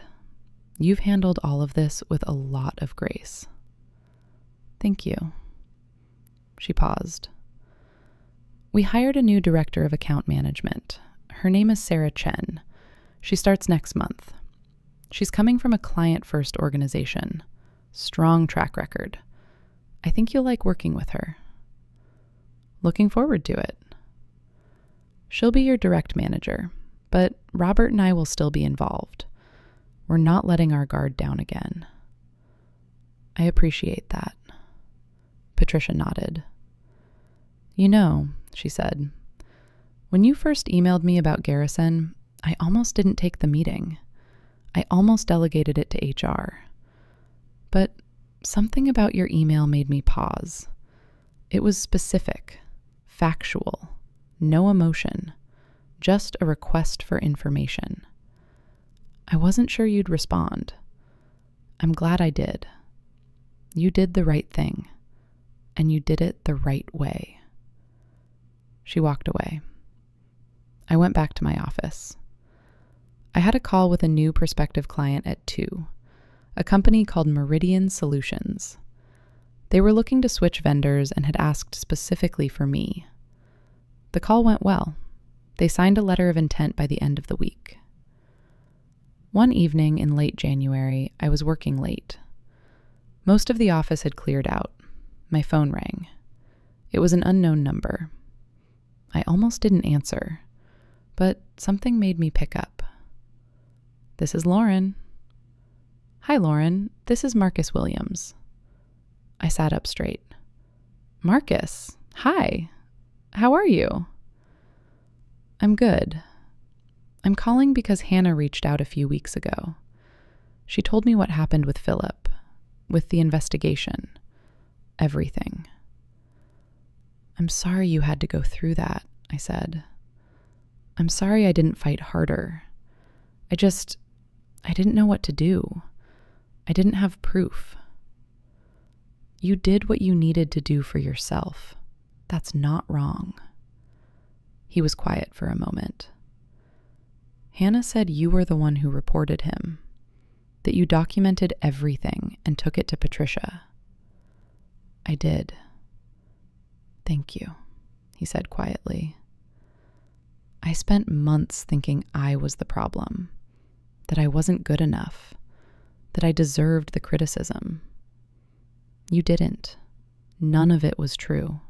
You've handled all of this with a lot of grace. Thank you. She paused. We hired a new director of account management. Her name is Sarah Chen. She starts next month. She's coming from a client-first organization. Strong track record. I think you'll like working with her. Looking forward to it. She'll be your direct manager, but Robert and I will still be involved. We're not letting our guard down again. I appreciate that. Patricia nodded. You know, she said, when you first emailed me about Garrison, I almost didn't take the meeting. I almost delegated it to HR. But something about your email made me pause. It was specific, factual, no emotion, just a request for information. I wasn't sure you'd respond. I'm glad I did. You did the right thing, and you did it the right way. She walked away. I went back to my office. I had a call with a new prospective client at 2, a company called Meridian Solutions. They were looking to switch vendors and had asked specifically for me. The call went well. They signed a letter of intent by the end of the week. One evening in late January, I was working late. Most of the office had cleared out. My phone rang. It was an unknown number. I almost didn't answer, but something made me pick up. This is Lauren. Hi, Lauren. This is Marcus Williams. I sat up straight. Marcus, hi. How are you? I'm good. I'm calling because Hannah reached out a few weeks ago. She told me what happened with Philip, with the investigation, everything. I'm sorry you had to go through that, I said. I'm sorry I didn't fight harder. I didn't know what to do. I didn't have proof. You did what you needed to do for yourself. That's not wrong. He was quiet for a moment. Hannah said you were the one who reported him, that you documented everything and took it to Patricia. I did. Thank you, he said quietly. I spent months thinking I was the problem, that I wasn't good enough, that I deserved the criticism. You didn't. None of it was true.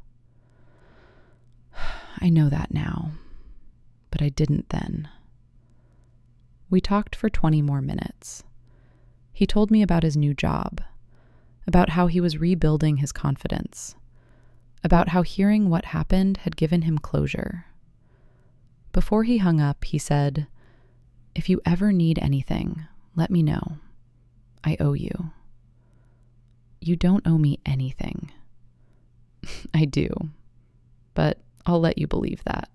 I know that now, but I didn't then. We talked for 20 more minutes. He told me about his new job, about how he was rebuilding his confidence, about how hearing what happened had given him closure. Before he hung up, he said, "If you ever need anything, let me know. I owe you." You don't owe me anything. I do, but I'll let you believe that.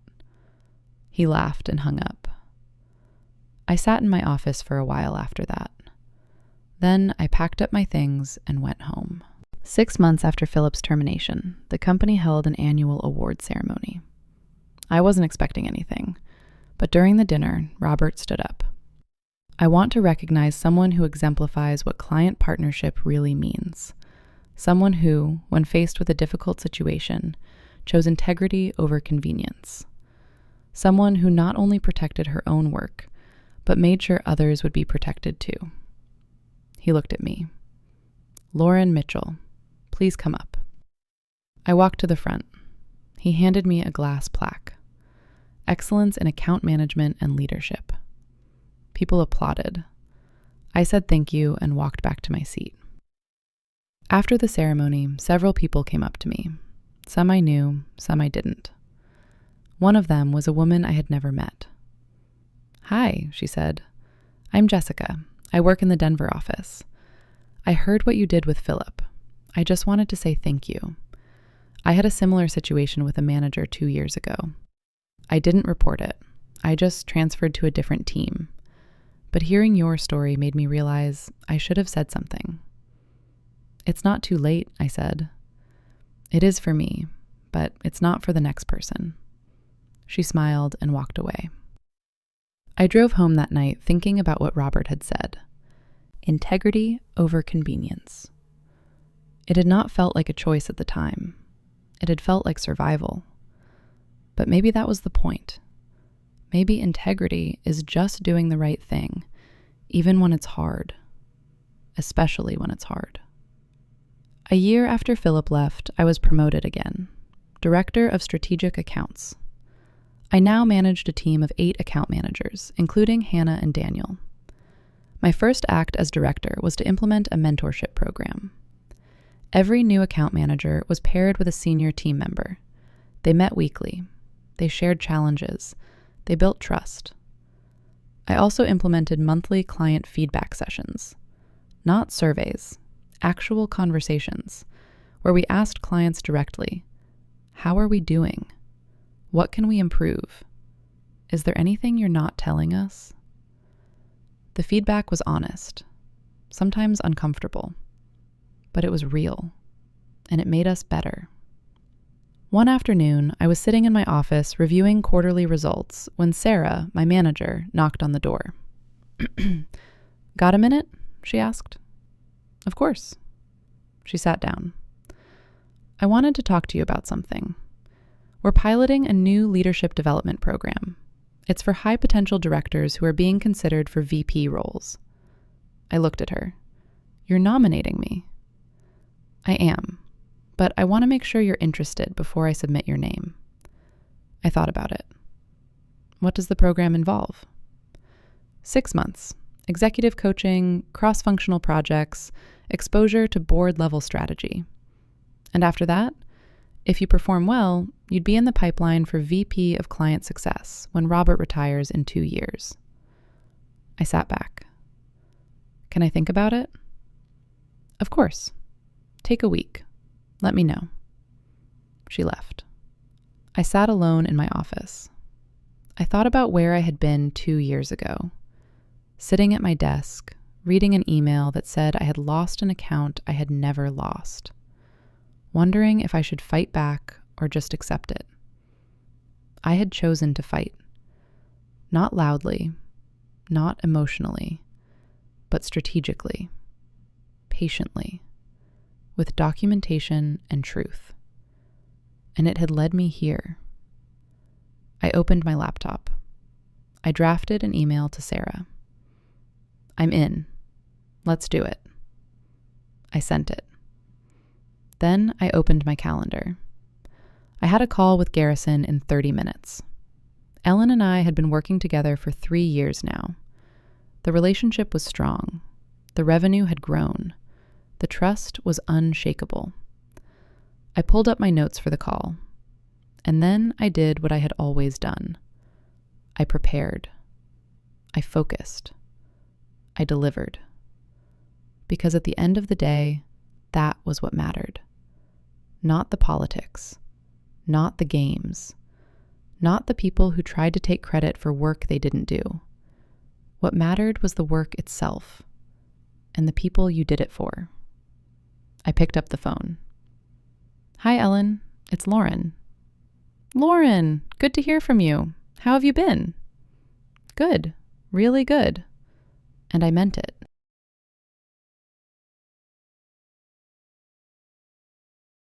He laughed and hung up. I sat in my office for a while after that. Then I packed up my things and went home. 6 months after Philip's termination, the company held an annual award ceremony. I wasn't expecting anything, but during the dinner, Robert stood up. I want to recognize someone who exemplifies what client partnership really means. Someone who, when faced with a difficult situation, chose integrity over convenience. Someone who not only protected her own work, but made sure others would be protected too. He looked at me. "Lauren Mitchell, please come up." I walked to the front. He handed me a glass plaque. Excellence in account management and leadership. People applauded. I said thank you and walked back to my seat. After the ceremony, several people came up to me. Some I knew, some I didn't. One of them was a woman I had never met. "Hi," she said. "I'm Jessica. I work in the Denver office. I heard what you did with Philip. I just wanted to say thank you. I had a similar situation with a manager 2 years ago. I didn't report it. I just transferred to a different team. But hearing your story made me realize I should have said something." "It's not too late," I said. "It is for me, but it's not for the next person." She smiled and walked away. I drove home that night thinking about what Robert had said. Integrity over convenience. It had not felt like a choice at the time. It had felt like survival. But maybe that was the point. Maybe integrity is just doing the right thing, even when it's hard. Especially when it's hard. A year after Philip left, I was promoted again. Director of Strategic Accounts. I now managed a team of 8 account managers, including Hannah and Daniel. My first act as director was to implement a mentorship program. Every new account manager was paired with a senior team member. They met weekly. They shared challenges. They built trust. I also implemented monthly client feedback sessions. Not surveys, actual conversations, where we asked clients directly, "How are we doing? What can we improve? Is there anything you're not telling us?" The feedback was honest, sometimes uncomfortable, but it was real, and it made us better. One afternoon, I was sitting in my office reviewing quarterly results when Sarah, my manager, knocked on the door. "Got a minute?" she asked. "Of course." She sat down. "I wanted to talk to you about something. We're piloting a new leadership development program. It's for high-potential directors who are being considered for VP roles." I looked at her. "You're nominating me." "I am, but I want to make sure you're interested before I submit your name." I thought about it. "What does the program involve?" 6 months. Executive coaching, cross-functional projects, exposure to board-level strategy. And after that, if you perform well, you'd be in the pipeline for VP of Client Success when Robert retires in 2 years. I sat back. "Can I think about it?" "Of course. Take a week. Let me know." She left. I sat alone in my office. I thought about where I had been 2 years ago, sitting at my desk, reading an email that said I had lost an account I had never lost. wondering if I should fight back or just accept it. I had chosen to fight. Not loudly, not emotionally, but strategically, patiently, with documentation and truth. And it had led me here. I opened my laptop. I drafted an email to Sarah. I'm in. Let's do it. I sent it. Then I opened my calendar. I had a call with Garrison in 30 minutes. Ellen and I had been working together for 3 years now. The relationship was strong. The revenue had grown. The trust was unshakable. I pulled up my notes for the call. And then I did what I had always done. I prepared. I focused. I delivered. Because at the end of the day, that was what mattered. Not the politics. Not the games. Not the people who tried to take credit for work they didn't do. What mattered was the work itself and the people you did it for. I picked up the phone. Hi, Ellen. It's Lauren. Lauren, good to hear from you. How have you been? Good. Really good. And I meant it.